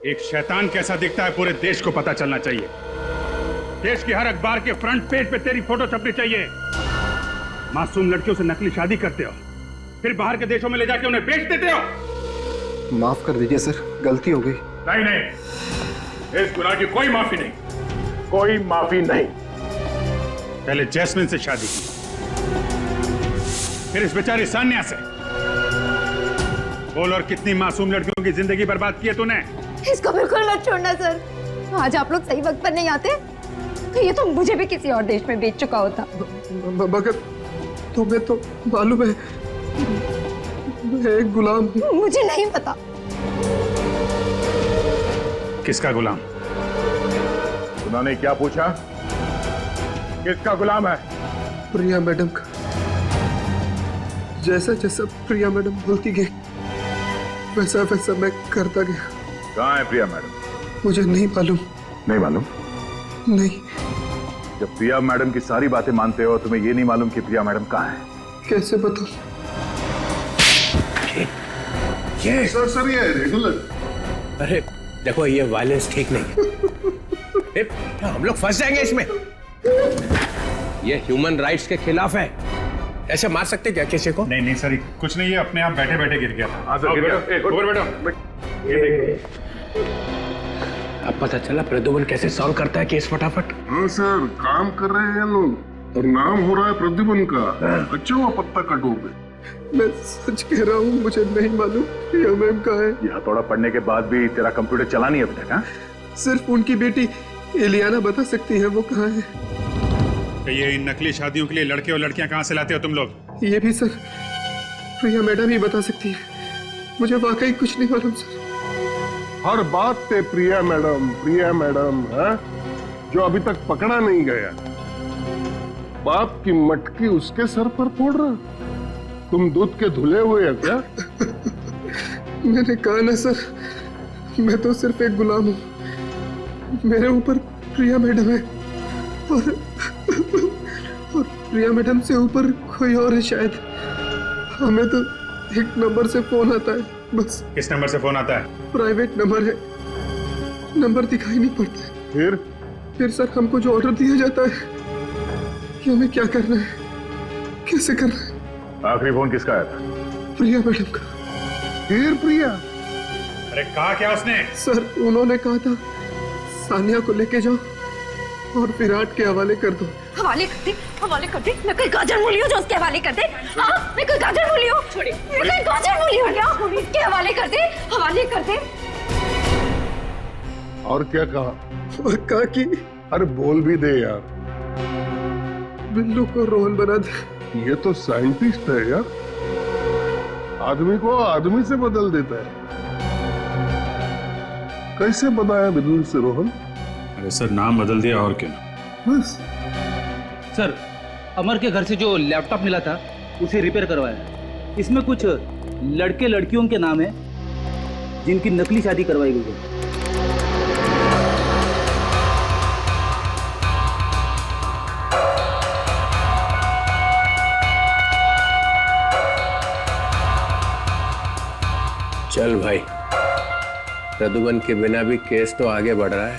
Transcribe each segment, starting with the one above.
एक शैतान कैसा दिखता है पूरे देश को पता चलना चाहिए। देश की हर अखबार के फ्रंट पेज पे तेरी फोटो छपनी चाहिए। मासूम लड़कियों से नकली शादी करते हो, फिर बाहर के देशों में ले जाके उन्हें बेच देते हो। माफ कर दीजिए सर, गलती हो गई। नहीं नहीं, इस गुनाह की कोई माफी नहीं। कोई माफी नहीं। पहले जैस्मिन से शादी की, फिर इस बेचारी सान्या से। बोल, और कितनी मासूम लड़कियों की जिंदगी बर्बाद की है तूने। इसको बिल्कुल मत छोड़ना सर। आज आप लोग सही वक्त पर नहीं आते तो ये तो मुझे भी किसी और देश में बेच चुका होता। मगर तुम्हें तो मालूम है मैं एक गुलाम हूँ। मुझे नहीं पता। किसका गुलाम? उन्होंने क्या पूछा? किसका गुलाम है? प्रिया मैडम का। जैसा जैसा प्रिया मैडम बोलती गई वैसा वैसा मैं करता गया। कहाँ है प्रिया मैडम? मुझे नहीं मालूम। नहीं मालूम? नहीं। जब प्रिया मैडम की सारी बातें मानते हो, तुम्हें ये नहीं मालूम कि प्रिया मैडम कहाँ है? कैसे बताऊं? ये सर ये रेगुलर। अरे देखो, ये वायलेंस ठीक नहीं है। हम लोग फंस जाएंगे इसमें। ये ह्यूमन राइट्स के खिलाफ है। ऐसे मार सकते क्या किसी को? नहीं नहीं सर, कुछ नहीं, ये अपने आप बैठे बैठे गिर गया था। हाँ सर, गिर गया। ऊपर बैठो। अब पता चला प्रद्युमन कैसे सॉल्व करता है केस फटाफट। हाँ सर, काम कर रहे हैं लोग और नाम हो रहा है प्रद्युमन का। अच्छा हुआ पत्ता कटोगे। मैं सच कह रहा हूँ, मुझे नहीं मालूम प्रिया मैम कहाँ है। ये हथौड़ा पढ़ने के बाद भी तेरा कंप्यूटर चला नहीं अभी तक? हाँ, सिर्फ उनकी बेटी इलियाना बता सकती है वो कहाँ है। तो ये इन नकली शादियों के लिए लड़के और लड़कियां कहाँ से लाते हो तुम लोग? ये भी सर प्रिया मैडम ही बता सकती है। मुझे वाकई कुछ नहीं मालूम सर। हर बात पे प्रिया मैडम है, जो अभी तक पकड़ा नहीं गया। बाप की मटकी उसके सर पर फोड़ रहा। तुम दूध के धुले हुए हैं क्या? मैंने कहा ना सर, मैं तो सिर्फ एक गुलाम हूँ। मेरे ऊपर प्रिया मैडम है और प्रिया मैडम से ऊपर कोई और है शायद। हमें तो एक नंबर से फोन आता है बस। किस नंबर से फोन आता है? प्राइवेट नंबर है, नंबर दिखाई नहीं पड़ता है। फिर सर हमको जो ऑर्डर दिया जाता है कि हमें क्या करना है, कैसे करना है। आखिरी फोन किसका आया था? प्रिया मैडम का। फिर प्रिया? अरे कहा क्या उसने? सर उन्होंने कहा था सानिया को लेके जाओ और विराट के हवाले कर दो। हवाले कर दे। मैं कोई गाजर मूली हूँ जो उसके हवाले कर दे? हाँ, मैं कोई गाजर मूली हूँ? छोड़िए, मैं कोई गाजर मूली हूँ क्या? इसके हवाले कर दे। और क्या कहा? और कहा कि अरे बोल भी दे यार। बिल्लू को रोहन बना दे। ये तो साइंटिस्ट है यार, आदमी को आदमी से बदल देता है। कैसे बनाया बिल्लू से रोहन? अरे सर, नाम बदल दिया और क्या। बस। सर, अमर के घर से जो लैपटॉप मिला था उसे रिपेयर करवाया। इसमें कुछ लड़के लड़कियों के नाम है जिनकी नकली शादी करवाई गई है। चल भाई, प्रद्युमन के बिना भी केस तो आगे बढ़ रहा है।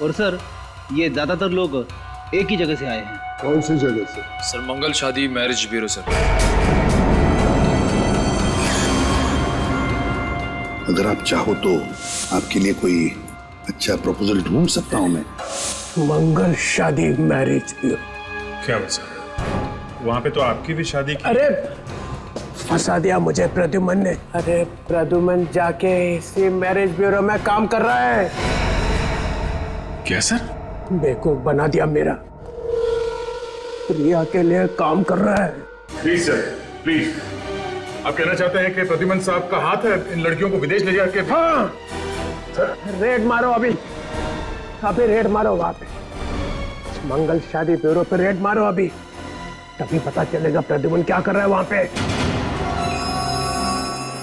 और सर, ये ज्यादातर लोग एक ही जगह से आए हैं। कौन सी जगह से? सर, मंगल शादी मैरिज ब्यूरो सर। अगर आप चाहो तो आपके लिए कोई अच्छा प्रपोजल ढूंढ सकता हूं मैं। मंगल शादी मैरिज ब्यूरो? क्या वैसा? वहां पे तो आपकी भी शादी की। अरे फंसा दिया मुझे प्रद्युमन ने। अरे प्रद्युमन जाके इसी मैरिज ब्यूरो में काम कर रहा है। क्या सर? बेवकूफ बना दिया मेरा। प्रिया के लिए काम कर रहा है। Please sir, please. आप कहना चाहते हैं कि प्रद्युमन साहब का हाथ है इन लड़कियों को विदेश ले जाके? हाँ रेड मारो, अभी रेड मारो वहां पे, मंगल शादी ब्यूरो पे रेड मारो अभी, तभी पता चलेगा प्रद्युमन क्या कर रहा है वहां पे।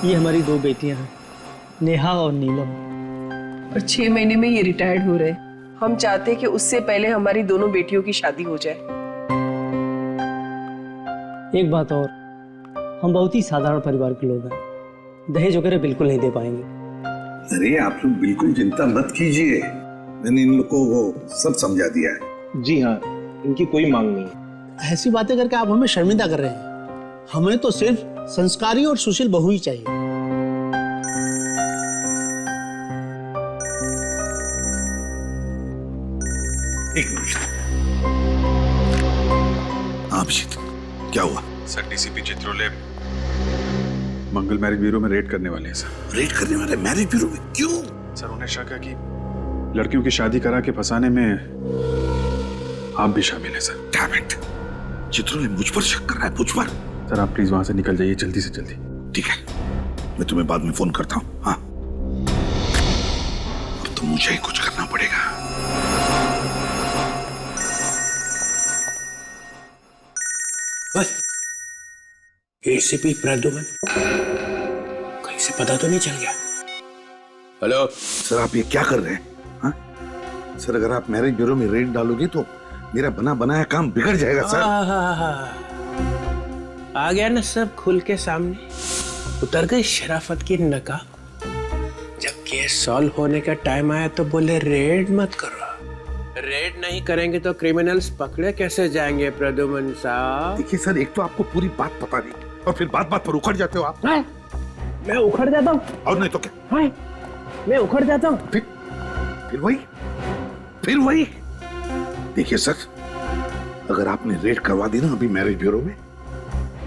ये हमारी दो बेटियां हैं, नेहा और नीलम। और 6 महीने में ये रिटायर्ड हो रहे। हम चाहते हैं कि उससे पहले हमारी दोनों बेटियों की शादी हो जाए। एक बात और, हम बहुत ही साधारण परिवार के लोग हैं, दहेज वगैरह बिल्कुल नहीं दे पाएंगे। अरे आप लोग बिल्कुल चिंता मत कीजिए, मैंने इन लोगों को सब समझा दिया है। जी हाँ, इनकी कोई मांग नहीं है। ऐसी बातें करके आप हमें शर्मिंदा कर रहे हैं। हमें तो सिर्फ संस्कारी और सुशील बहू ही चाहिए। एक मिनट। अभिजीत, क्या हुआ? सर डीसीपी चित्रोले मंगल मैरिज ब्यूरो में रेड करने वाले हैं सर। रेड करने वाले मैरिज ब्यूरो में? क्यों? सर उन्हें शक है कि लड़कियों की शादी करा के फंसाने में आप भी शामिल हैं सर। डैम इट, चित्रोले मुझ पर शक कर रहा है, मुझ पर। सर आप प्लीज वहां से निकल जाइए जल्दी से जल्दी। ठीक है, मैं तुम्हें बाद में फोन करता हूँ। हाँ, अब तो मुझे ही कुछ करना पड़ेगा। एसीपी प्रद्युमन, कहीं से पता तो नहीं चल गया? हेलो सर, आप ये क्या कर रहे हैं? हाँ? सर अगर आप मैरिज ब्यूरो में रेड डालोगे तो मेरा बना बनाया काम बिगड़ जाएगा सर। आ गया ना सब खुल के सामने, उतर गई शराफत की नकाब। जब केस सॉल्व होने का टाइम आया तो बोले रेड मत करो। रेड नहीं करेंगे तो क्रिमिनल्स पकड़े कैसे जाएंगे प्रद्युमन साहब? देखिए सर, एक तो आपको पूरी बात पता नहीं और फिर बात बात पर उखड़ जाते हो आप। मैं उखड़ जाता हूँ? और नहीं तो क्या? मैं उखड़ जाता हूँ? फिर वही। देखिए सर, अगर आपने रेड करवा दी ना अभी मैरिज ब्यूरो में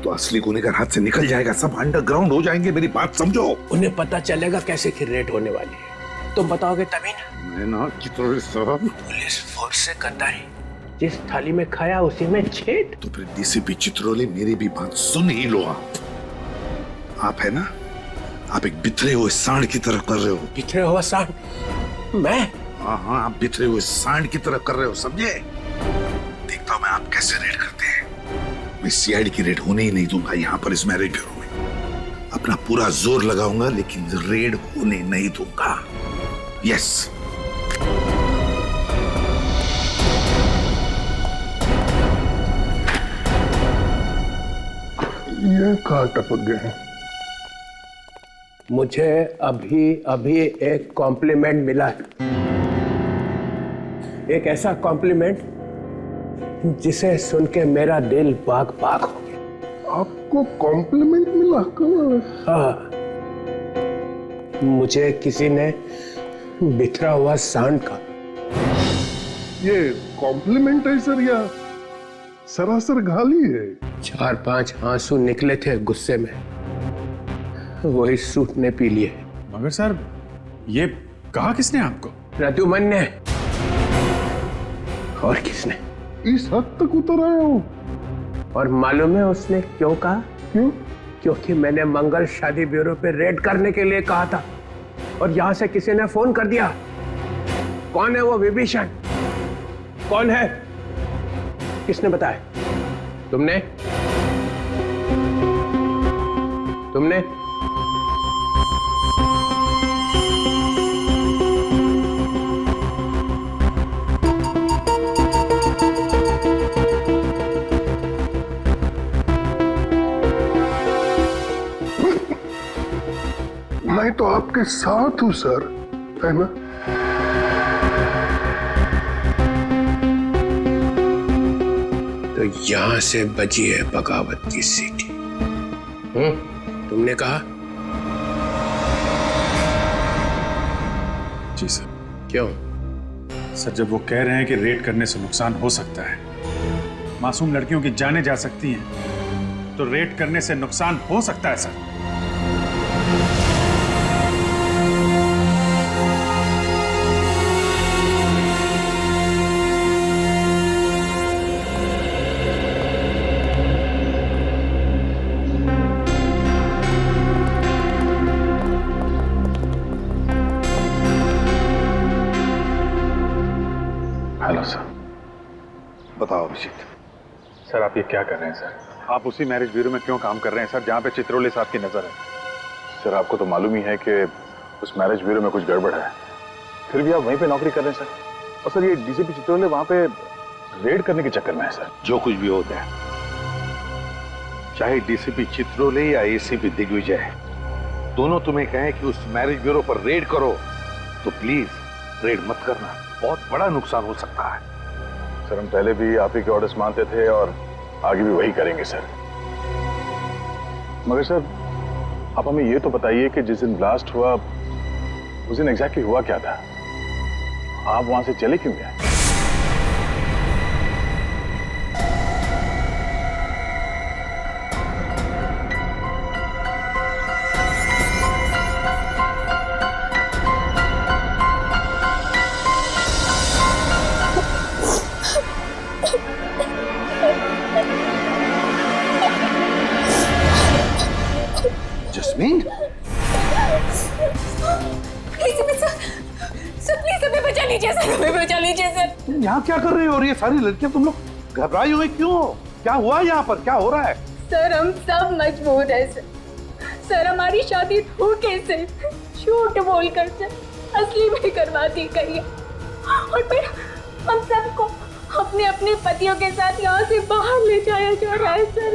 तो असली गुनहगार हाथ से निकल जाएगा, सब अंडरग्राउंड हो जाएंगे। मेरी बात समझो। उन्हें पता चलेगा कैसे कि रेड होने वाली है? तुम बताओगे तभी ना। मैं ना चित्रोले साहब, पुलिस फोर्स से गद्दारी, जिस थाली में खाया उसी में छेद। तो फिर डीसीपी चित्रोले मेरी भी बात सुन ही लो। आप है ना, आप एक बिखरे हुए सांड की तरह कर रहे हो। बिखरे हुआ सांड? मैं? हाँ, आप बिखरे हुए सांड की तरह कर रहे हो, समझे? देखता हूं मैं आप कैसे रेड करते हैं। मैं सीआईडी की रेड होने ही नहीं दूंगा यहाँ पर इस मैरिज ब्यूरो में। अपना पूरा जोर लगाऊंगा लेकिन रेड होने नहीं दूंगा। यस। ये कहाँ टपक गए? मुझे अभी एक कॉम्प्लीमेंट मिला है, एक ऐसा कॉम्प्लीमेंट जिसे सुन के मेरा दिल बाग बाग हो गया। आपको कॉम्प्लीमेंट मिला? कहाँ? हाँ, मुझे किसी ने बिखरा हुआ सांड का। ये कॉम्प्लीमेंट है सर या सरासर गाली है? 4-5 आंसू निकले थे गुस्से में, वही सूट ने पी लिए। मगर सर ये कहा किसने आपको? प्रद्युमन ने। और किसने? इस हद तक उतर आए हो? और मालूम है उसने क्यों कहा? क्यों? क्योंकि मैंने मंगल शादी ब्यूरो पे रेड करने के लिए कहा था और यहां से किसी ने फोन कर दिया। कौन है वो विभीषण? कौन है? किसने बताया? तुमने? मैं तो आपके साथ हूं सर, है ना? तो यहां से बजी है बगावत की सीटी। तुमने कहा? जी सर। क्यों? सर जब वो कह रहे हैं कि रेड करने से नुकसान हो सकता है, मासूम लड़कियों की जानें जा सकती हैं, तो रेड करने से नुकसान हो सकता है सर। Hello sir. बताओ अभिजीत। सर आप ये क्या कर रहे हैं सर? आप उसी मैरिज ब्यूरो में क्यों काम कर रहे हैं सर जहां पे चित्रोले साहब की नजर है? सर आपको तो मालूम ही है कि उस मैरिज ब्यूरो में कुछ गड़बड़ है, फिर भी आप वहीं पे नौकरी कर रहे हैं सर। और सर ये डीसीपी चित्रोले वहां पे रेड करने के चक्कर में है सर। जो कुछ भी होता है, चाहे डीसीपी चित्रोले या एसीपी दिग्विजय, दोनों तुम्हें कहें कि उस मैरिज ब्यूरो पर रेड करो तो प्लीज रेड मत करना, बहुत बड़ा नुकसान हो सकता है। सर हम पहले भी आप ही के ऑर्डर्स मानते थे और आगे भी वही करेंगे सर। मगर सर आप हमें ये तो बताइए कि जिस दिन ब्लास्ट हुआ उस दिन एग्जैक्टली हुआ क्या था? आप वहां से चले क्यों गए? जस्मीन, प्लीज हमें बचा लीजिए सर, हमें बचा लीजिए सर। यहाँ क्या कर रही हो? और ये सारी लड़कियां तुम लोग घबराई हुई क्यों हो? क्या हुआ यहाँ पर? क्या हो रहा है? सर हम सब मजबूर हैं सर। सर हमारी शादी धोखे से, झूठ बोलकर सर असली में करवा दी गई है और फिर हम सबको अपने अपने पतियों के साथ यहाँ से बाहर ले जाया जा रहा है सर।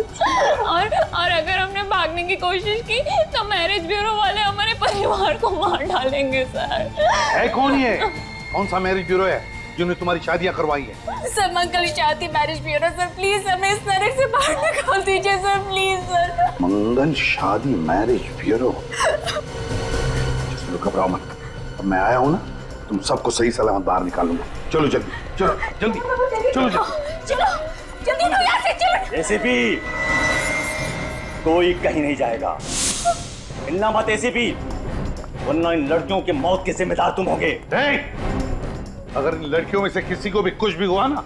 और अगर हमने भागने की कोशिश की तो मैरिज ब्यूरो वाले हमारे परिवार को मार डालेंगे सर। है कौन ये? कौन सा मैरिज ब्यूरो है जिन्होंने तुम्हारी शादियां करवाई है? सर मंगल शादी मैरिज ब्यूरो सर, प्लीज हमें इस तरह से बाहर निकाल दीजिए सर, प्लीज सर। मंगल शादी मैरिज ब्यूरो? चलो घबराओ मत, अब मैं आया हूँ ना, तुम सबको सही सलामत बाहर निकालूंगा। चलो जल्दी, चलो जल्दी, चलो चलो जल्दी लो यहाँ से, चलो। एसीपी कोई कहीं नहीं जाएगा, मिलना मत एसीपी, वरना इन लड़कियों की मौत के जिम्मेदार तुम होगे। अगर इन लड़कियों में से किसी को भी कुछ भी हुआ ना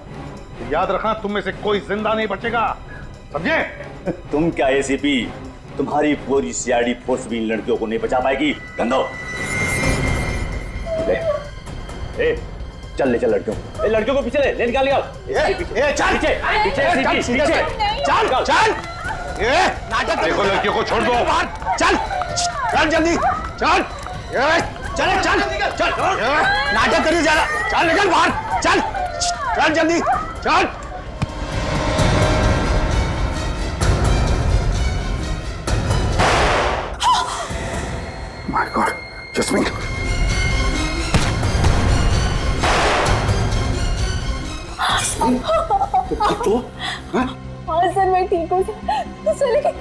तो याद रखना तुम में से कोई जिंदा नहीं बचेगा, समझे? तुम क्या एसीपी, तुम्हारी पूरी सीआईडी फोर्स भी इन लड़कियों को नहीं बचा पाएगी। गंदो ले, चल ले चल लड़कियों को पीछे ले निकाल निकाल। चल पीछे पीछे चल चल। नाटक देखो, लड़कियों को छोड़ दो। चल चल जल्दी चल चल चल चल, नाटक करिए जा रहा, चल निकल बाहर, चल चल जल्दी चल। माय गॉड जस्मीन, तो हाँ सर मैं ठीक हूँ सर, लेकिन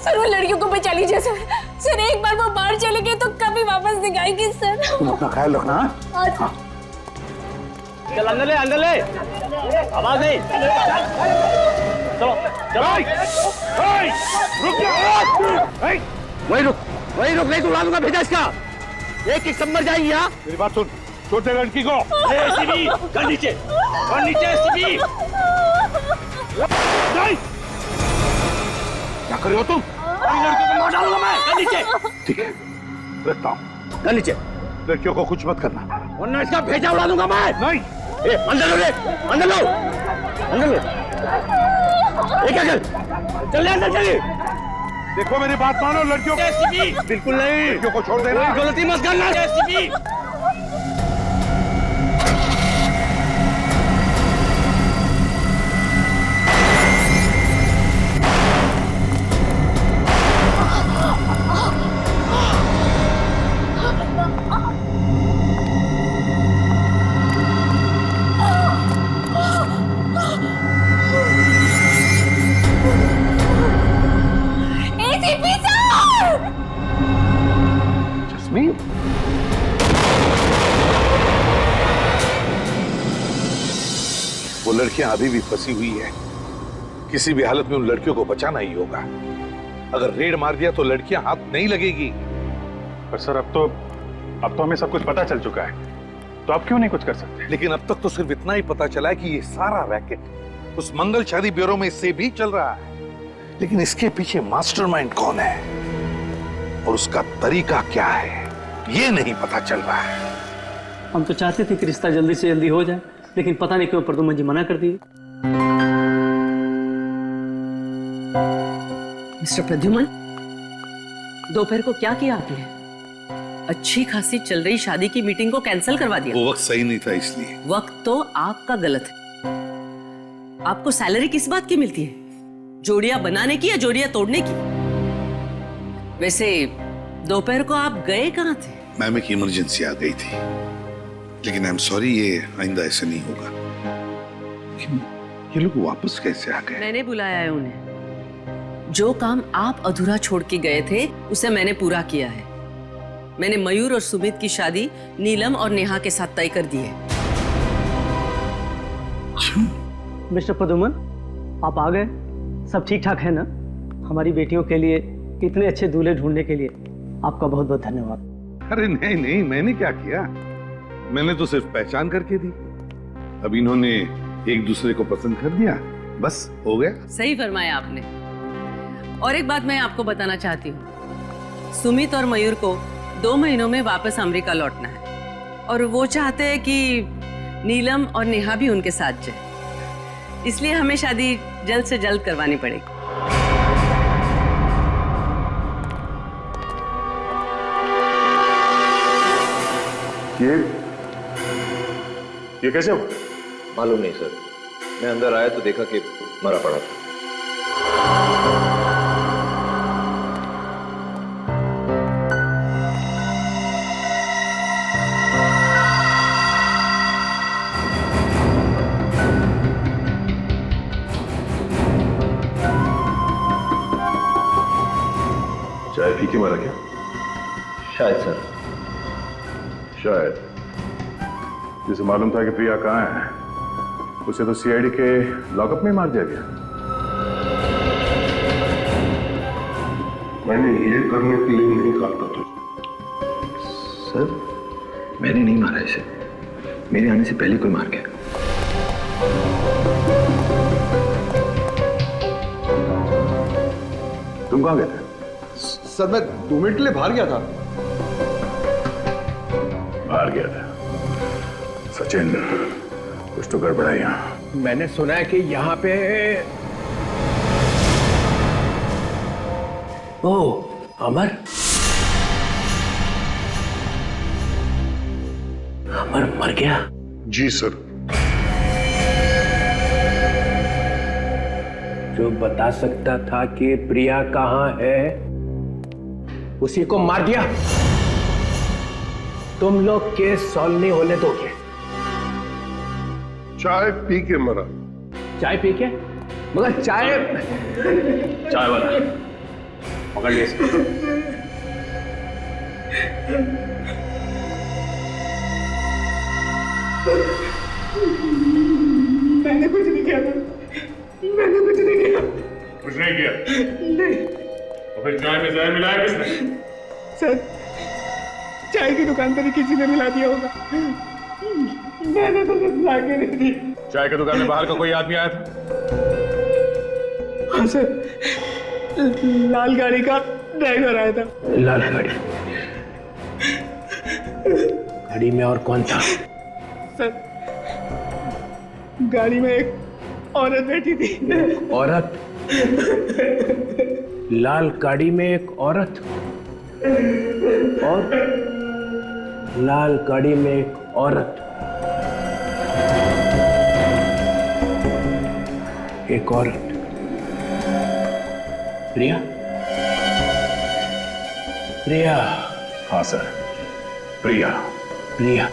सर वो लड़कियों को बचा लीजिए सर। सर एक बार वो बाहर चले गए तो कभी वापस नहीं आएगी सर। तुम अपना ख्याल रखना। हाँ चल अंदर ले, आवाज नहीं। चलो चलो रुक जा, वही रुक नहीं तो उड़ा दूंगा, भेजा इसका, एक सब मर जाएंगी। यहाँ मेरी बात सुन, छोटे लड़की को कर नीचे एसीपी। क्या कर रहे हो तुम? लड़कियों को मार डालूंगा मैं, कर नीचे। ठीक है रखता हूँ, कर नीचे, लड़कियों को कुछ मत करना वरना इसका भेजा उड़ा दूंगा मैं। नहीं, अंदर लो, अंदर लो, अंदर लो। क्या चल ले अंदर चलिए। देखो मेरी बात मानो, लड़कियों को बिल्कुल नहीं, लड़कियों को छोड़ देना। गलती मत करना एसीपी। जस्मीन, वो लड़कियां अभी भी फंसी हुई है, किसी भी हालत में उन लड़कियों को बचाना ही होगा। अगर रेड मार दिया तो लड़कियां हाथ नहीं लगेगी। पर सर अब तो हमें सब कुछ पता चल चुका है, तो आप क्यों नहीं कुछ कर सकते? लेकिन अब तक तो सिर्फ इतना ही पता चला है कि ये सारा रैकेट उस मंगल शादी ब्यूरो में से भी चल रहा है, लेकिन इसके पीछे मास्टरमाइंड कौन है और उसका तरीका क्या है ये नहीं पता चल रहा है। हम तो चाहते थे कि रिश्ता जल्दी से जल्दी हो जाए, लेकिन पता नहीं क्यों प्रदुमन जी मना कर दिए। मिस्टर प्रद्युमन, दोपहर को क्या किया आपने? अच्छी खासी चल रही शादी की मीटिंग को कैंसिल करवा दिया। वो वक्त सही नहीं था इसलिए। वक्त तो आपका गलत है। आपको सैलरी किस बात की मिलती है? जोड़ियां बनाने की या जोड़ियां तोड़ने की? वैसे दोपहर को आप गए कहाँ थे? मैम एक इमरजेंसी आ गई थी, लेकिन आई एम सॉरी, ये आइंदा ऐसे नहीं होगा। ये लोग वापस कैसे आ गए? मैंने बुलाया है उन्हें। जो काम आप अधूरा छोड़ के गए थे उसे मैंने पूरा किया है। मैंने मयूर और सुमित की शादी नीलम और नेहा के साथ तय कर दी है। मिस्टर प्रदुमन, आप आ गए। सब ठीक ठाक है ना? हमारी बेटियों के लिए इतने अच्छे दूल्हे ढूंढने के लिए आपका बहुत बहुत धन्यवाद। अरे नहीं नहीं, मैंने क्या किया, मैंने तो सिर्फ पहचान करके दी। अब इन्होंने एक दूसरे को पसंद कर दिया, बस हो गया। सही फरमाया आपने। और एक बात मैं आपको बताना चाहती हूँ, सुमित और मयूर को 2 महीनों में वापस अमेरिका लौटना है और वो चाहते हैं कि नीलम और नेहा भी उनके साथ जाए, इसलिए हमें शादी जल्द से जल्द करवानी पड़ेगी। ये कैसे हो? मालूम नहीं सर, मैं अंदर आया तो देखा कि मरा पड़ा था। चाय पी के मारा क्या? शायद सर, शायद। जिसे मालूम था कि प्रिया कहाँ है, उसे तो सीआईडी के लॉकअप में मार दिया गया। मैंने ये करने के लिए नहीं कहा था तुझे। सर, मैंने नहीं मारा इसे, मेरे आने से पहले कोई मार गया। तुम कहाँ गए थे? सर मैं 2 मिनट के लिए बाहर गया था। बाहर गया था? सचिन, कुछ तो गड़बड़ है यहाँ। मैंने सुना है कि यहाँ पे अमर मर गया। जी सर। जो बता सकता था कि प्रिया कहाँ है, उसी को मार दिया। तुम लोग केस सॉल्व नहीं होने दोगे। चाय पी के मरा। चाय पी के? मगर चाय वाला पकड़ लिया। मैंने कुछ नहीं किया, मैंने कुछ नहीं किया। कुछ नहीं किया? नहीं। तो फिर चाय में जहर मिलाया किसने? सर, चाय की दुकान पर ही किसी ने मिला दिया होगा। मैंने तो कुछ ला के नहीं दी। चाय की दुकान में बाहर का कोई आदमी आया था? हाँ सर, लाल गाड़ी का ड्राइवर आया था। लाल गाड़ी में और कौन था? सर, गाड़ी में एक औरत बैठी थी। औरत? लाल गाड़ी में एक औरत और लाल गाड़ी में एक औरत, एक औरत। प्रिया? प्रिया? हाँ सर, प्रिया। प्रिया?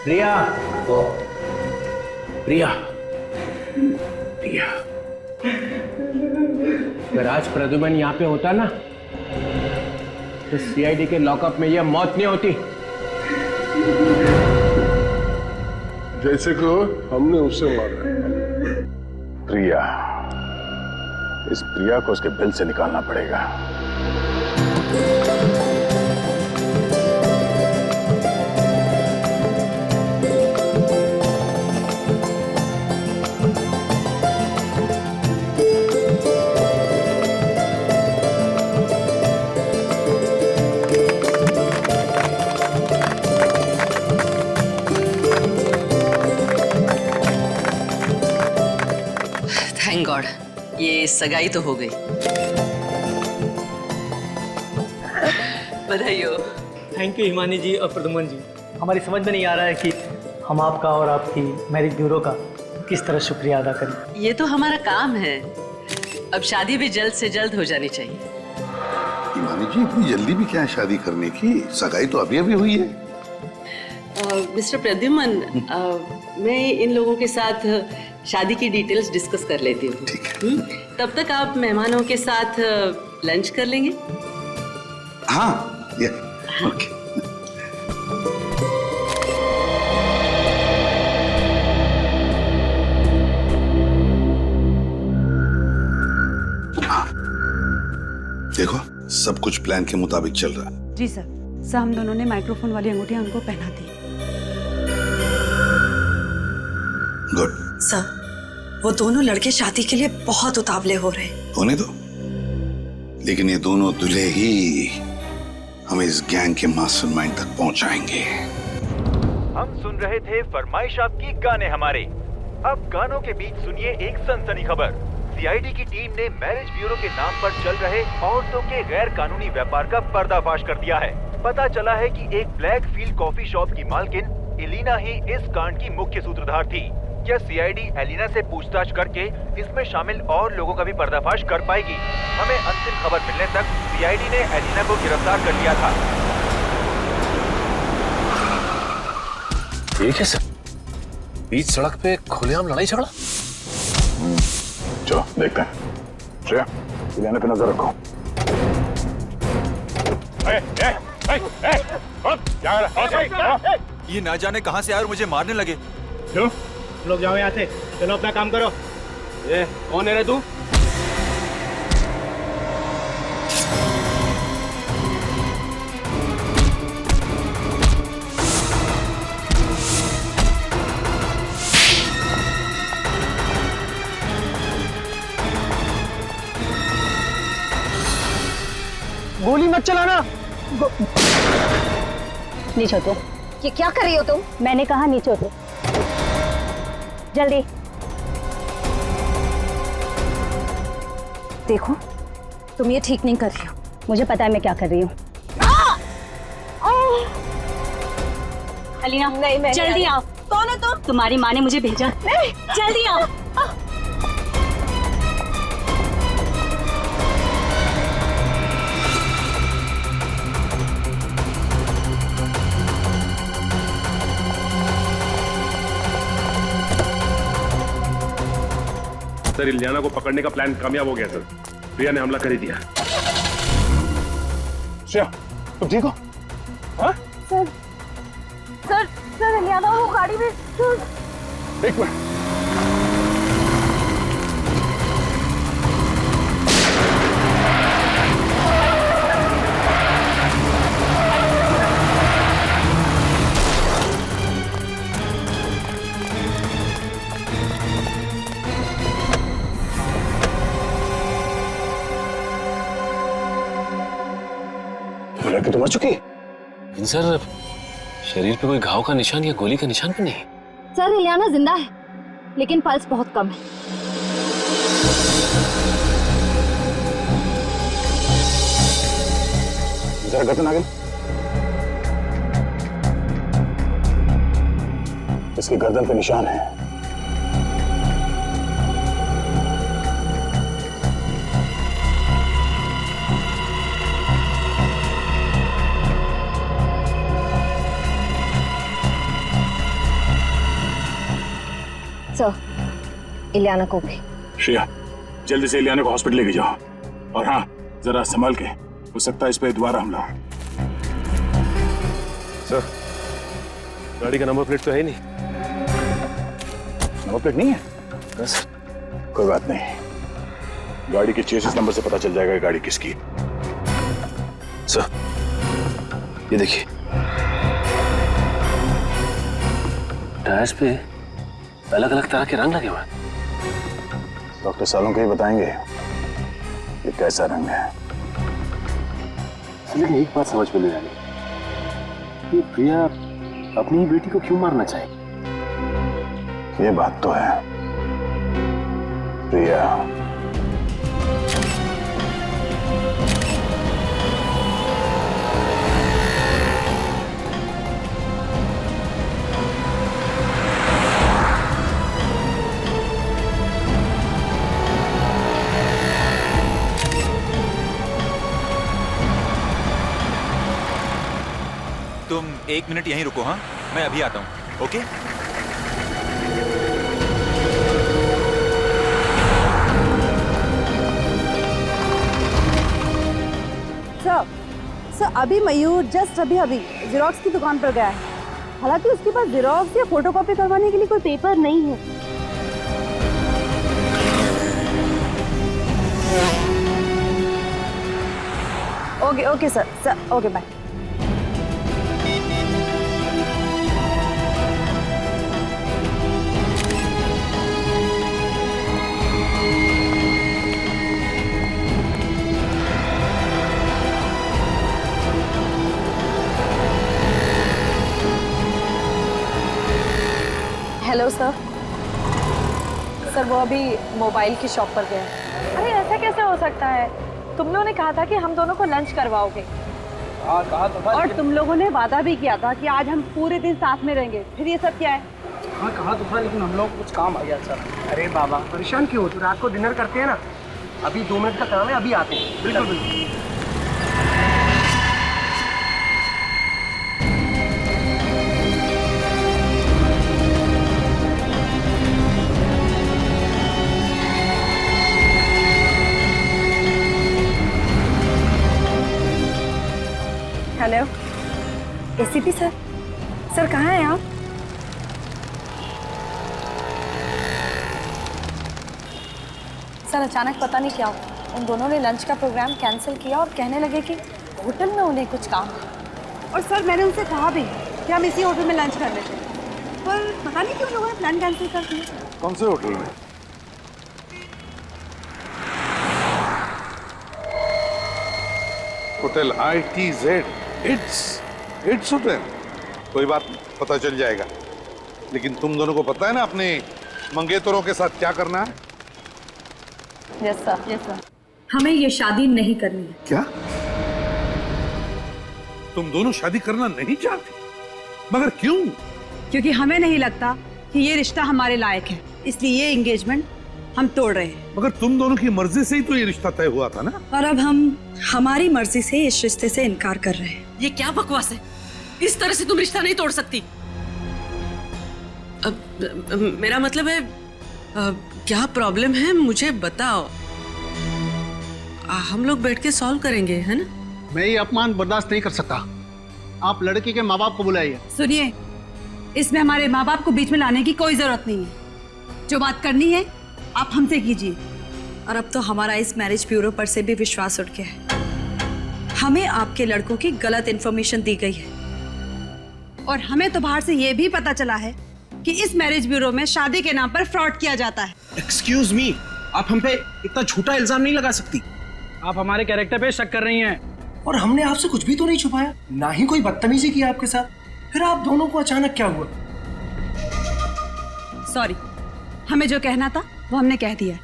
प्रिया? प्रिया? प्रिया? अगर आज प्रद्युमन यहाँ पे होता ना, तो सीआईडी के लॉकअप में यह मौत नहीं होती। जैसे कि हमने उसे मारा है। प्रिया, इस प्रिया को उसके बिल से निकालना पड़ेगा। थैंक गॉड, ये सगाई तो हो गई। बधाई हो। थैंक यू हिमानी जी और प्रदुमन जी। हमारी समझ में नहीं आ रहा है कि हम आपका और आपकी मैरिज ब्यूरो का किस तरह शुक्रिया अदा करें। ये तो हमारा काम है। अब शादी भी जल्द से जल्द हो जानी चाहिए। शिवानी जी, इतनी जल्दी भी क्या है शादी करने की? सगाई तो अभी अभी हुई है। मिस्टर प्रद्युमन, मैं इन लोगों के साथ शादी की डिटेल्स डिस्कस कर लेती हूँ। ठीक है। तब तक आप मेहमानों के साथ लंच कर लेंगे? हाँ, ये ओके। देखो, सब कुछ प्लान के मुताबिक चल रहा है। जी सर, हम दोनों ने माइक्रोफोन वाली अंगूठियां उनको पहना दी। गुड। सर, वो दोनों लड़के शादी के लिए बहुत उतावले हो रहे हैं। होने दो, लेकिन ये दोनों दूल्हे ही हमें इस गैंग के मास्टरमाइंड तक पहुंचाएंगे। हम सुन रहे थे फरमाइश आपकी गाने हमारे। अब गानों के बीच सुनिए एक सनसनी खबर। सीआईडी की टीम ने मैरिज ब्यूरो के नाम पर चल रहे औरतों के गैर कानूनी व्यापार का पर्दाफाश कर दिया है। पता चला है कि एक ब्लैक फील्ड कॉफी शॉप की मालकिन एलिना ही इस कांड की मुख्य सूत्रधार थी। क्या सीआईडी एलिना से पूछताछ करके इसमें शामिल और लोगों का भी पर्दाफाश कर पाएगी? हमें अंतिम खबर मिलने तक सीआईडी ने एलिना को गिरफ्तार कर लिया था। ये कैसे? बीच सड़क पे खुलेआम लड़ाई झगड़ा? चलो देखते हैं। श्रेया, इलियाना पे नजर रखो। ये ना जाने कहां से आए और मुझे मारने लगे। क्यों? लोग जाओ यहाँ से, चलो अपना काम करो। ये कौन है रे तू? गोली मत चलाना। नीचे उतरो। ये क्या कर रही हो तुम? मैंने कहा नीचे उतरो। जल्दी। देखो, तुम ये ठीक नहीं कर रही हो। मुझे पता है मैं क्या कर रही हूँ। अलीना, नहीं, जल्दी आओ। कौन है तुम? तुम्हारी माँ ने मुझे भेजा। जल्दी आओ। सर, इलियाना को पकड़ने का प्लान कामयाब हो गया सर। प्रिया ने हमला कर ही दिया। श्रेया, तुम ठीक हो? हाँ? सर, इलियाना वो गाड़ी में। एक मिनट। तो मर चुकी है। सर, शरीर पे कोई घाव का निशान या गोली का निशान भी नहीं। सर, इलियाना जिंदा है, लेकिन पल्स बहुत कम है। जरा गर्दन आगे। इसकी गर्दन पे निशान है। इलियाना को भी। श्रेया, जल्दी से इलियाना को हॉस्पिटल लेके जाओ। और हाँ, जरा संभाल के, हो सकता है इस पे दोबारा हमला। सर, गाड़ी का नंबर प्लेट तो है नहीं। नंबर प्लेट नहीं है? बस कोई बात नहीं, गाड़ी के चेसिस नंबर से पता चल जाएगा गाड़ी किसकी। सर, ये देखिए, टायर्स पे अलग अलग तरह के रंग लगे हुए हैं। डॉक्टर सालों के ही बताएंगे ये कैसा रंग है। लेकिन एक बात समझ में नहीं आ रही, ये प्रिया अपनी ही बेटी को क्यों मारना चाहिए? ये बात तो है। प्रिया 1 मिनट यहीं रुको। हाँ, मैं अभी आता हूँ। ओके? सर अभी मयूर जस्ट अभी जेरोक्स की दुकान पर गया है। हालांकि उसके पास जेरोक्स या फोटोकॉपी करवाने के लिए कोई पेपर नहीं है। Okay sir okay bye. Hello sir वो अभी मोबाइल की शॉप पर गया है। अरे ऐसा कैसे हो सकता है? तुम लोगों ने कहा था कि हम दोनों को लंच करवाओगे। हाँ कहा तो था। और तुम लोगों ने वादा भी किया था कि आज हम पूरे दिन साथ में रहेंगे। फिर ये सब क्या है? हाँ कहा तो था, लेकिन हम लोग कुछ काम आ गया सर। अरे बाबा परेशान क्यों हो? तो रात को डिनर करते हैं ना। अभी 2 मिनट का काम है, अभी आते हैं। बिल्कुल। हेलो एसीपी सर कहाँ हैं आप? सर अचानक पता नहीं क्या हुआ, उन दोनों ने लंच का प्रोग्राम कैंसिल किया और कहने लगे कि होटल में उन्हें कुछ काम है। और सर मैंने उनसे कहा भी कि हम इसी होटल में लंच कर लेते हैं, पर पता नहीं क्यों लोगों ने प्लान कैंसिल कर दिया। कौन से होटल में? Hotel ITZ। It's hotel. कोई बात नहीं, पता चल जाएगा। लेकिन तुम दोनों को पता है ना अपने मंगेतरों के साथ क्या करना है? यस सर हमें ये शादी नहीं करनी है। क्या तुम दोनों शादी करना नहीं चाहती? मगर क्यों? क्योंकि हमें नहीं लगता कि ये रिश्ता हमारे लायक है, इसलिए ये एंगेजमेंट हम तोड़ रहे हैं। मगर तुम दोनों की मर्जी से ही तो ये रिश्ता तय हुआ था ना। और अब हम हमारी मर्जी से इस रिश्ते से इनकार कर रहे हैं। ये क्या बकवास है? इस तरह से तुम रिश्ता नहीं तोड़ सकती। मेरा मतलब है क्या प्रॉब्लम है मुझे बताओ। हम लोग बैठ के सॉल्व करेंगे, है ना? मैं ये अपमान बर्दाश्त नहीं कर सकता। आप लड़की के माँ बाप को बुलाइए। सुनिए, इसमें हमारे माँ बाप को बीच में लाने की कोई जरूरत नहीं है। जो बात करनी है आप हमसे कीजिए। और अब तो हमारा इस मैरिज ब्यूरो पर से भी विश्वास उठ गया है। हमें आपके लड़कों की गलत इंफॉर्मेशन दी गई है। और हमें तो बाहर से ये भी पता चला है कि इस मैरिज ब्यूरो में शादी के नाम पर फ्रॉड किया जाता है। एक्सक्यूज मी, आप हम पे इतना झूठा इल्जाम नहीं लगा सकती। आप हमारे कैरेक्टर पे शक कर रही हैं। और हमने आपसे कुछ भी तो नहीं छुपाया, ना ही कोई बदतमीजी की आपके साथ। फिर आप दोनों को अचानक क्या हुआ? सॉरी, हमें जो कहना था वो हमने कह दिया।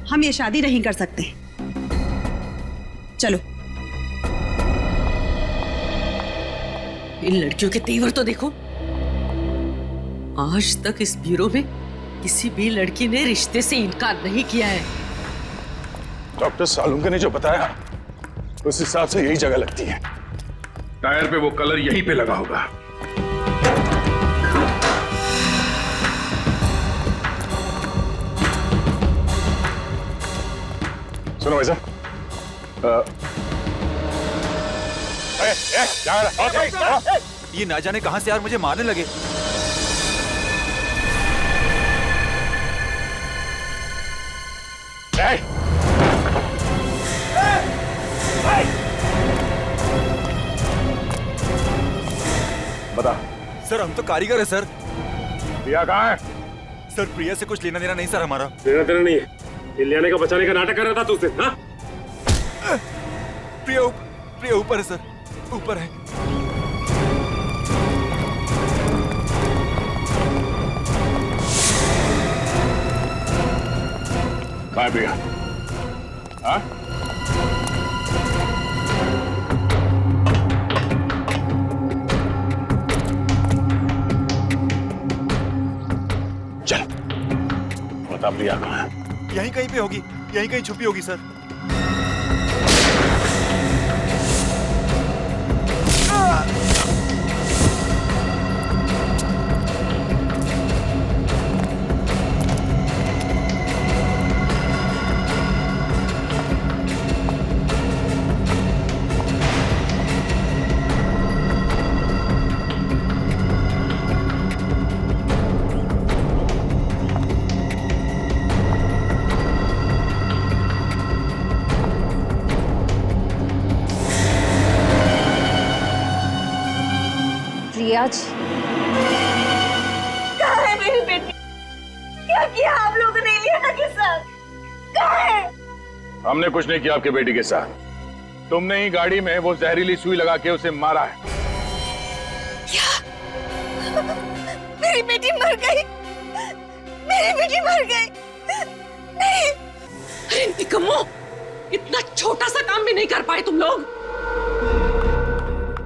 हम ये शादी नहीं कर सकते। चलो। इन लड़कियों के तेवर तो देखो। आज तक इस ब्यूरो में किसी भी लड़की ने रिश्ते से इनकार नहीं किया है। डॉक्टर सालुंके ने जो बताया उस हिसाब से यही जगह लगती है। टायर पे वो कलर यहीं पे लगा होगा। सुनो भाई साहब, ये ना जाने कहां से यार मुझे मारने लगे। बता। सर हम तो कारीगर है सर। प्रिया कहाँ है? सर प्रिया से कुछ लेना देना नहीं सर हमारा। लेना देना नहीं है, ये लेने का बचाने का नाटक कर रहा था तुझसे। हाँ? प्रिया ऊपर है सर, ऊपर है। कहाँ है प्रिया? हाँ? चल बता प्रिया कहाँ है? यहीं कहीं पे होगी, यहीं कहीं छुपी होगी सर। राज, कहाँ है मेरी बेटी? क्या किया आप लोगों ने इलियाना के साथ? कहाँ है? हमने कुछ नहीं किया आपके बेटी के साथ। तुमने ही गाड़ी में वो जहरीली सुई लगा के उसे मारा है। क्या? मेरी बेटी मर गई? मेरी बेटी मर गई? नहीं। अरे निकम्मो, इतना छोटा सा काम भी नहीं कर पाए तुम लोग।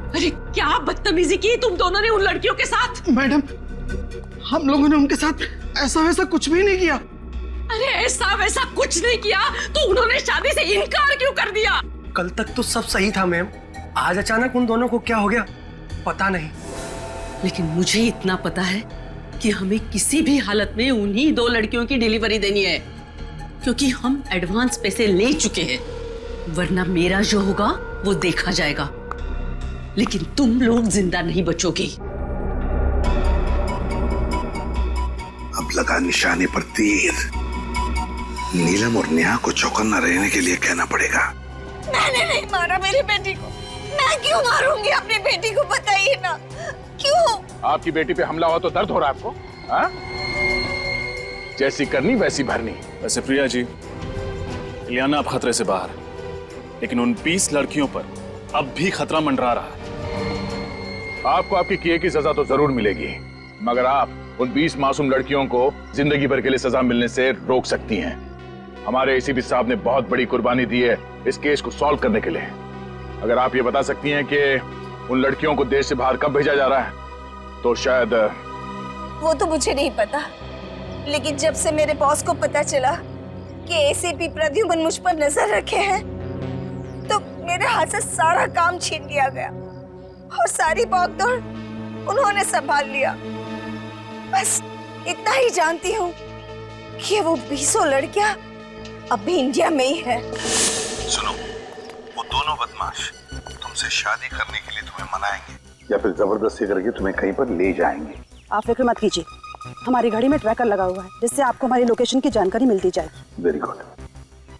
अरे क्या बदतमीजी की तुम दोनों ने उन लड़कियों के साथ। मैडम, हम लोगों ने उनके साथ ऐसा वैसा कुछ भी नहीं किया। अरे ऐसा वैसा कुछ नहीं किया तो उन्होंने शादी से इनकार क्यों कर दिया? कल तक तो सब सही था मैम, आज अचानक उन दोनों को क्या हो गया पता नहीं। लेकिन मुझे इतना पता है कि हमें किसी भी हालत में उन्हीं 2 लड़कियों की डिलीवरी देनी है, क्योंकि हम एडवांस पैसे ले चुके हैं। वरना मेरा जो होगा वो देखा जाएगा, लेकिन तुम लोग जिंदा नहीं बचोगे। अब लगा निशाने पर तीर। नीलम और नेहा को चौकन्ना रहने के लिए कहना पड़ेगा। मैंने नहीं मारा मेरी बेटी को। मैं क्यों मारूंगी अपनी बेटी को, बताइए ना क्यों? आपकी बेटी पे हमला हुआ तो दर्द हो रहा है आपको? हाँ? जैसी करनी वैसी भरनी। वैसे प्रिया जी, इलियाना अब खतरे से बाहर, लेकिन उन 20 लड़कियों पर अब भी खतरा मंडरा रहा है। आपको आपके किए की सजा तो जरूर मिलेगी, मगर आप उन 20 मासूम लड़कियों को जिंदगी भर के लिए सजा मिलने से रोक सकती हैं। हमारे एसीपी साहब ने बहुत बड़ी कुर्बानी दी है इस केस को सॉल्व करने के लिए। अगर आप ये बता सकती हैं कि उन लड़कियों को देश से बाहर कब भेजा जा रहा है तो शायद। वो तो मुझे नहीं पता, लेकिन जब से मेरे बॉस को पता चला कि एसीपी प्रद्युमन मुझ पर नजर रखे हैं, तो मेरे हाथ से सारा काम छीन लिया गया और सारी भागदौड़ उन्होंने संभाल लिया। बस इतना ही जानती हूँ कि वो 20 लड़कियां अब भी इंडिया में ही है। सुनो, वो दोनों बदमाश तुमसे शादी करने के लिए तुम्हें मनाएंगे या फिर जबरदस्ती करके तुम्हें कहीं पर ले जाएंगे। आप फिक्र मत कीजिए, हमारी गाड़ी में ट्रैकर लगा हुआ है जिससे आपको हमारी लोकेशन की जानकारी मिलती जाए। वेरी गुड,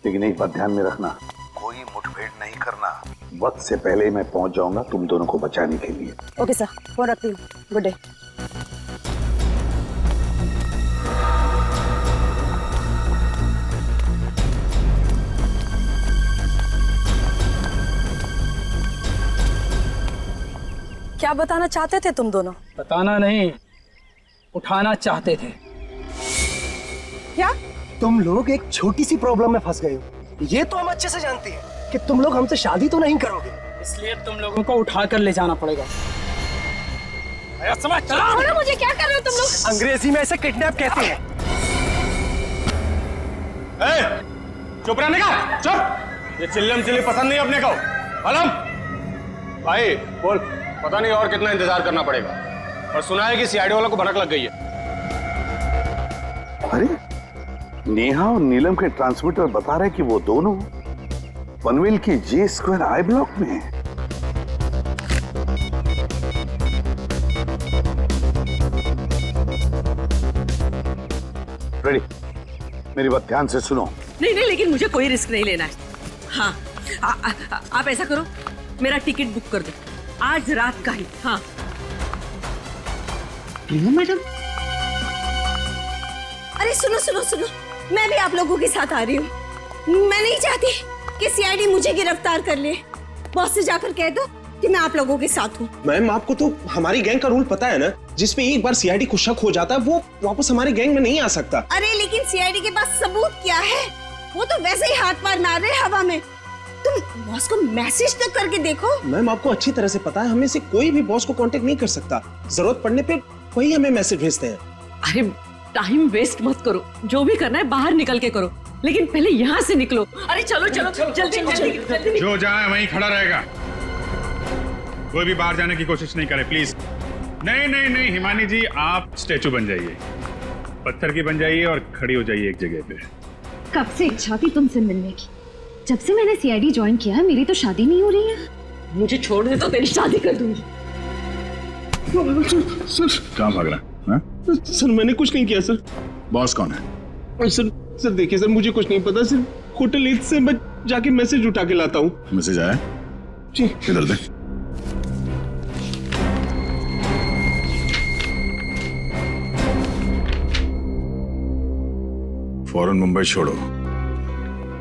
लेकिन एक बात ध्यान में रखना, कोई मुठभेड़ नहीं करना। वक्त से पहले मैं पहुंच जाऊंगा तुम दोनों को बचाने के लिए। ओके सर, फोन रखती हूँ। Good day. क्या बताना चाहते थे तुम दोनों? बताना नहीं, उठाना चाहते थे। क्या? तुम लोग एक छोटी सी प्रॉब्लम में फंस गए हो। ये तो हम अच्छे से जानते हैं कि तुम लोग हमसे शादी तो नहीं करोगे, इसलिए तुम लोगों को उठा कर ले जाना पड़ेगा। समझ चलो। मुझे क्या कर रहे हो तुम लोग? अंग्रेजी में ऐसे किडनैप कहते हैं। चुप रहने का, चुप। ये चिल्लम चिल्ली पसंद नहीं अपने को। आलम भाई बोल। पता नहीं और कितना इंतजार करना पड़ेगा, और सुना है कि सीआईडी वालों को भनक लग गई है। अरे नेहा और नीलम के ट्रांसमीटर बता रहे कि वो दोनों पनवेल की J² I ब्लॉक में हैं। रेडी, मेरी बात ध्यान से सुनो। नहीं नहीं, लेकिन मुझे कोई रिस्क नहीं लेना है। हाँ, आप ऐसा करो, मेरा टिकट बुक कर दो आज रात का ही। हाँ प्रिया मैडम, अरे सुनो सुनो सुनो, मैं भी आप लोगों के साथ आ रही हूँ। मैं नहीं चाहती कि सीआईडी मुझे गिरफ्तार कर ले। बॉस से जाकर कह दो कि मैं आप लोगों के साथ हूँ। मैम, आपको तो हमारी गैंग का रूल पता है ना, जिसपे एक बार सीआईडी को शक हो जाता है वो वापस हमारी गैंग में नहीं आ सकता। अरे लेकिन सीआईडी के पास सबूत क्या है? वो तो वैसे ही हाथ पार मार रहे हवा में। तुम बॉस को मैसेज तक करके देखो। मैम, आपको अच्छी तरह से पता है हमें से कोई भी बॉस को कांटेक्ट नहीं कर सकता। जरूरत पड़ने पे वही हमें मैसेज भेजते हैं। अरे टाइम वेस्ट मत करो, जो भी करना है बाहर निकल के करो, लेकिन पहले यहाँ से निकलो। अरे चलो चलो जल्दी जल्दी। जो जाए वहीं खड़ा रहेगा, कोई भी बाहर जाने की कोशिश नहीं करे प्लीज। नहीं नहीं नहीं हिमानी जी, आप स्टैचू बन जाइए, पत्थर की बन जाइए और खड़ी हो जाइए एक जगह पे। कब से इच्छा थी तुमसे मिलने की। जब से मैंने सीआईडी ज्वाइन किया है मेरी तो शादी नहीं हो रही है। मुझे छोड़ दे तो तेरी शादी कर दूंगी। सर कहाँ भाग रहा है? सर मैंने कुछ नहीं किया सर। बॉस कौन है? सर देखिए सर, मुझे कुछ नहीं पता। सिर्फ होटल 8 से मैं जाके मैसेज उठा के लाता हूँ। मैसेज आया? जी। इधर दे। फौरन मुंबई छोड़ो।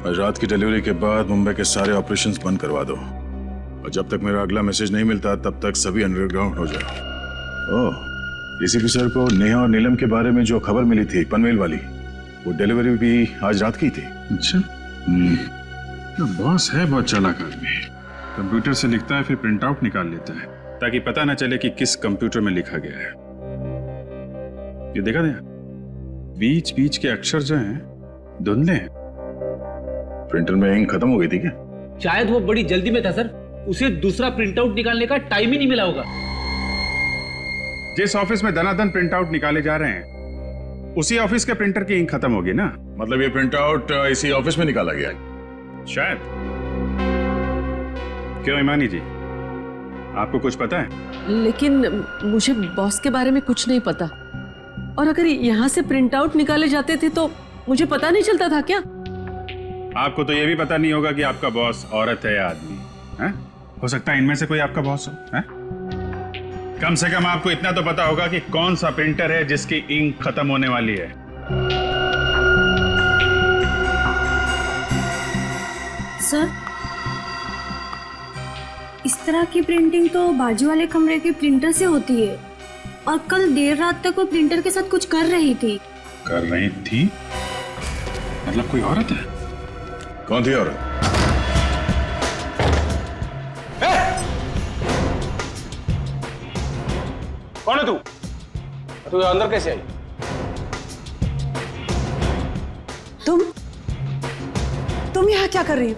आज रात की डिलीवरी के बाद मुंबई के सारे ऑपरेशंस बंद करवा दो, और जब तक मेरा अगला मैसेज नहीं मिलता तब तक सभी अंडरग्राउंड हो जाओ। ओह, डीसीपी सर को नेहा और नीलम के बारे में जो खबर मिली थी पनवेल वाली, वो डिलीवरी भी आज रात की थी। अच्छा, तो बॉस है बहुत चालाक आदमी। कंप्यूटर से लिखता है, फिर प्रिंट आउट निकाल लेता है ताकि पता ना चले कि किस कंप्यूटर में लिखा गया है। ये देखा था, बीच बीच के अक्षर जो हैं धुंधले हैं। प्रिंटर में इंक खत्म हो गई थी क्या? शायद वो बड़ी जल्दी में था सर, उसे दूसरा प्रिंट आउट निकालने का टाइम ही नहीं मिला होगा। जिस ऑफिस में दनादन प्रिंट आउट निकाले जा रहे हैं उसी ऑफिस के प्रिंटर की इंक खत्म होगी ना। मतलब ये प्रिंट आउट इसी ऑफिस में निकाला गया शायद। क्यों इमानी जी, आपको कुछ पता है? लेकिन मुझे बॉस के बारे में कुछ नहीं पता, और अगर यहाँ से प्रिंट आउट निकाले जाते थे तो मुझे पता नहीं चलता था क्या? आपको तो ये भी पता नहीं होगा कि आपका बॉस औरत है या आदमी है? हो सकता है इनमें से कोई आपका बॉस हो है? कम से कम आपको इतना तो पता होगा कि कौन सा प्रिंटर है जिसकी इंक खत्म होने वाली है। सर, इस तरह की प्रिंटिंग तो बाजू वाले कमरे के प्रिंटर से होती है, और कल देर रात तक वो प्रिंटर के साथ कुछ कर रही थी। कर रही थी? मतलब कोई औरत है? कौन थी औरत? कौन है तू? तू अंदर कैसे आई? तुम यहाँ क्या कर रही हो?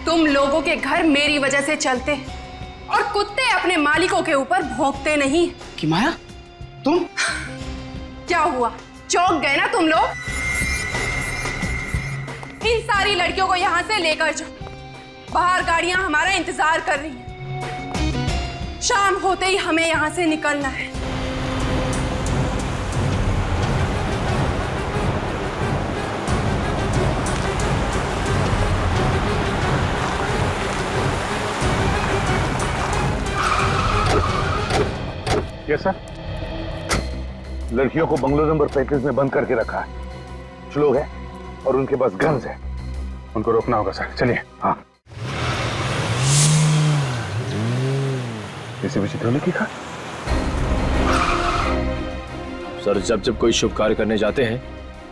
तुम लोगों के घर मेरी वजह से चलते और कुत्ते अपने मालिकों के ऊपर भौंकते नहीं। कि माया, तुम क्या हुआ, चौंक गए ना तुम लोग? इन सारी लड़कियों को यहाँ से लेकर जाओ, बाहर गाड़ियां हमारा इंतजार कर रही हैं। शाम होते ही हमें यहाँ से निकलना है। Yes sir. लड़कियों को बंगलो नंबर 35 में बंद करके रखा है। कुछ लोग हैं और उनके पास गन्स है, उनको रोकना होगा सर। चलिए। हाँ, इसे भी चित्रों ने लिखा। सर, जब जब कोई शुभ कार्य करने जाते हैं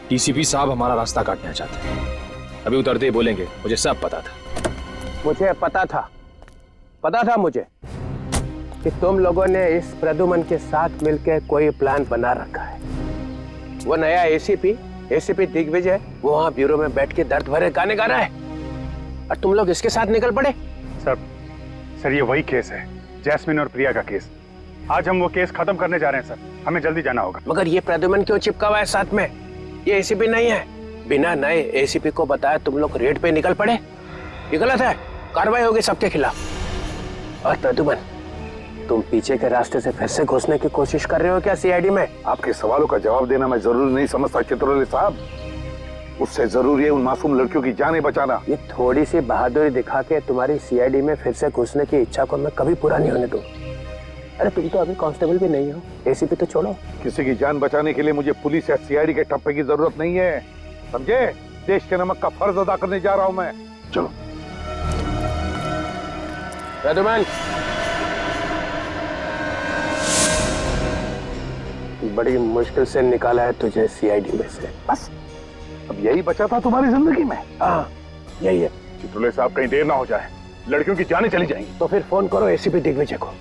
डीसीपी साहब हमारा रास्ता काटना चाहते हैं। अभी उतरते ही बोलेंगे मुझे सब पता था। मुझे पता था मुझे कि तुम लोगों ने इस प्रद्युमन के साथ मिलकर कोई प्लान बना रखा है। वो नया एसीपी दिग्विजय वो वहां ब्यूरो में बैठ के दर्द भरे गाने गा रहा है, और तुम लोग इसके साथ निकल पड़े। सर ये वही केस है, जैस्मिन और प्रिया का केस। आज हम वो केस खत्म करने जा रहे हैं सर, हमें जल्दी जाना होगा। मगर ये प्रद्युमन क्यों चिपका हुआ है साथ में? ये एसीपी नहीं है। बिना नए एसीपी को बताया तुम लोग रेड पे निकल पड़े, ये गलत है। कार्रवाई होगी सबके खिलाफ। और प्रद्युमन, तुम पीछे के रास्ते से फिर से घुसने की कोशिश कर रहे हो क्या सीआईडी में? आपके सवालों का जवाब देना मैं जरूरी नहीं समझता चित्रले साहब। उससे जरूरी है उन मासूम लड़कियों की जानें बचाना। ये थोड़ी सी बहादुरी दिखा के तुम्हारी सीआईडी में फिर से घुसने की इच्छा को मैं कभी पूरा नहीं होने दूंगा। अरे तुम तो अभी कांस्टेबल भी नहीं हो, एसीपी तो छोड़ो। किसी की जान बचाने के लिए मुझे पुलिस या सीआईडी के टप्पे की जरूरत नहीं है, समझे? देश के नमक का फर्ज अदा करने जा रहा हूं मैं। चलो। प्रद्युमन, बड़ी मुश्किल से निकाला है तुझे सीआईडी में से। बस अब यही बचा था तुम्हारी जिंदगी में? हाँ, यही है। चित्रोले साहब, कहीं देर ना हो जाए, लड़कियों की जानें चली जाएंगी। तो फिर फोन करो एसीपी दिग्विजय को,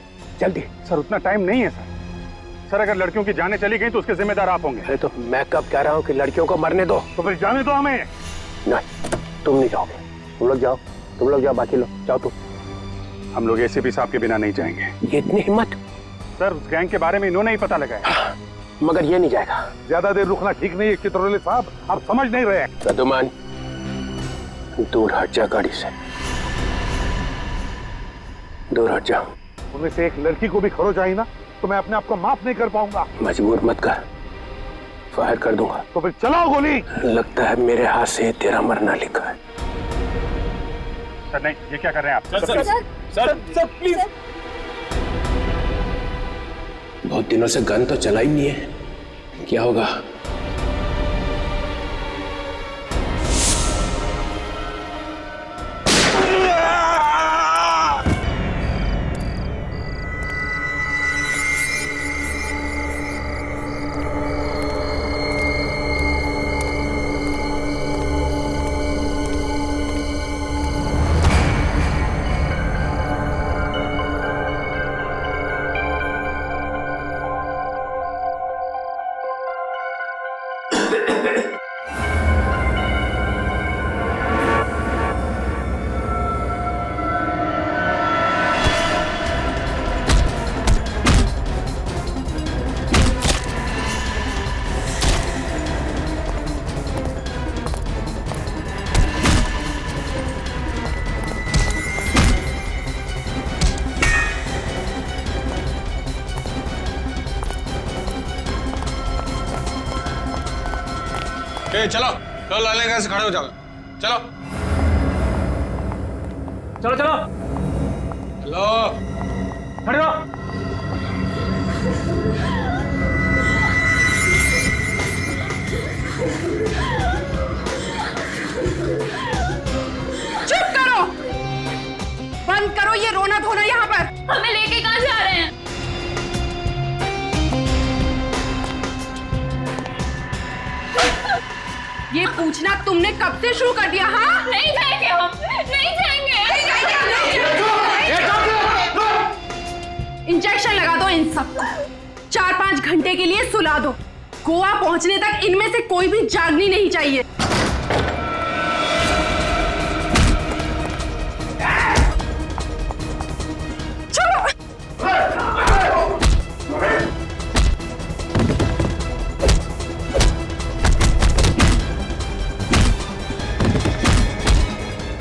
जल्दी। सर उतना टाइम नहीं है सर। अगर लड़कियों की जानें चली गई तो उसके जिम्मेदार आप होंगे। अरे तो मैं कब कह रहा हूँ कि लड़कियों को मरने दो? तो फिर जाने दो हमें। नहीं, तुम नहीं जाओगे। तुम लोग जाओ, बाकी लोग जाओ। तुम हम लोग एसीपी साहब के बिना नहीं जाएंगे। ये इतनी हिम्मत? सर उस गैंग के बारे में इन्होंने ही पता लगाया। मगर ये नहीं जाएगा। ज्यादा देर रुकना ठीक नहीं है चित्रले साहब, आप समझ नहीं रहे। प्रद्युमन, दूर हट जा गाड़ी से, दूर हट जा। उनमें से एक लड़की को भी खरोच आई ना तो मैं अपने आप को माफ नहीं कर पाऊंगा। मजबूर मत कर, फायर कर दूंगा। तो फिर चलाओ गोली। लगता है मेरे हाथ से तेरा मरना लिखा है। सर नहीं, ये क्या कर रहे हैं आप? Sir please. बहुत दिनों से गन तो चला ही नहीं है, क्या होगा? चलो चलो, लाले का से खड़े हो जाओ। चलो चलो चलो चलो, खड़े रहो। चुप करो, बंद करो ये रोना धोना यहाँ पर। हमें लेके कहाँ जा रहे हैं? ये पूछना तुमने कब से शुरू कर दिया? हाँ, नहीं जाएंगे हम, नहीं जाएंगे। इंजेक्शन लगा दो इन सबको, 4-5 घंटे के लिए सुला दो। गोवा पहुंचने तक इनमें से कोई भी जागनी नहीं चाहिए।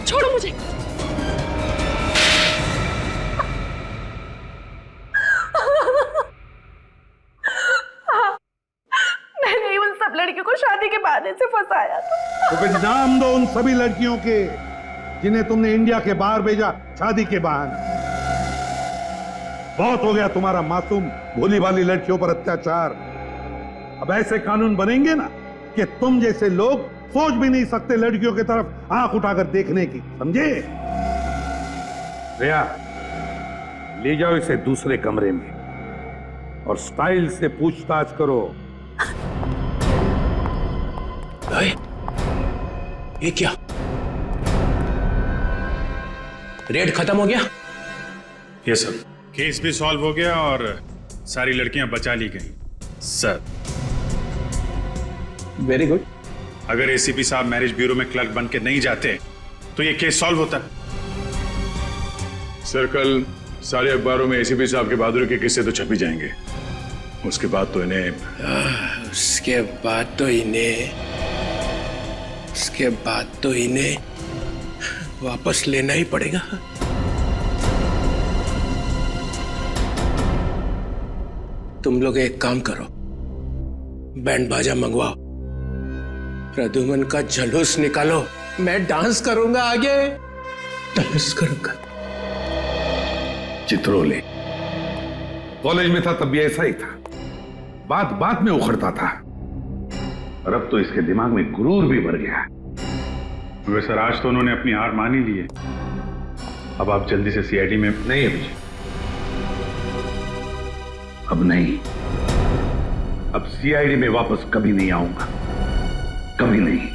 छोड़ो मुझे। मैंने उन सब लड़कियों को शादी के बहाने से फंसाया था। तो फिर नाम दो उन सभी लड़कियों के जिन्हें तुमने इंडिया के बाहर भेजा शादी के बहाने। बहुत हो गया तुम्हारा मासूम भोली भाली लड़कियों पर अत्याचार। अब ऐसे कानून बनेंगे ना कि तुम जैसे लोग सोच भी नहीं सकते लड़कियों की तरफ आंख उठाकर देखने की, समझे? रिया, ले जाओ इसे दूसरे कमरे में और स्टाइल से पूछताछ करो। ये क्या? रेड खत्म हो गया? ये सर, केस भी सॉल्व हो गया और सारी लड़कियां बचा ली गई सर। Very good. अगर एसीपी साहब मैरिज ब्यूरो में क्लर्क बन के नहीं जाते तो ये केस सॉल्व होता। सर, कल सारे अखबारों में एसीपी साहब के बहादुरी के किस्से तो छप ही जाएंगे। उसके बाद तो इन्हें वापस लेना ही पड़ेगा। तुम लोग एक काम करो, बैंड बाजा मंगवाओ, प्रद्युमन का जलूस निकालो, मैं डांस करूंगा, आगे डांस करूंगा। चित्रोले कॉलेज में था तब भी ऐसा ही था, बात बात में उखड़ता था, और अब तो इसके दिमाग में गुरूर भी भर गया। वैसे सर, आज तो उन्होंने अपनी हार मान ही ली है। अब आप जल्दी से सीआईडी में। नहीं अभिजीत, अब नहीं। अब सीआईडी में वापस कभी नहीं आऊंगा, कभी नहीं।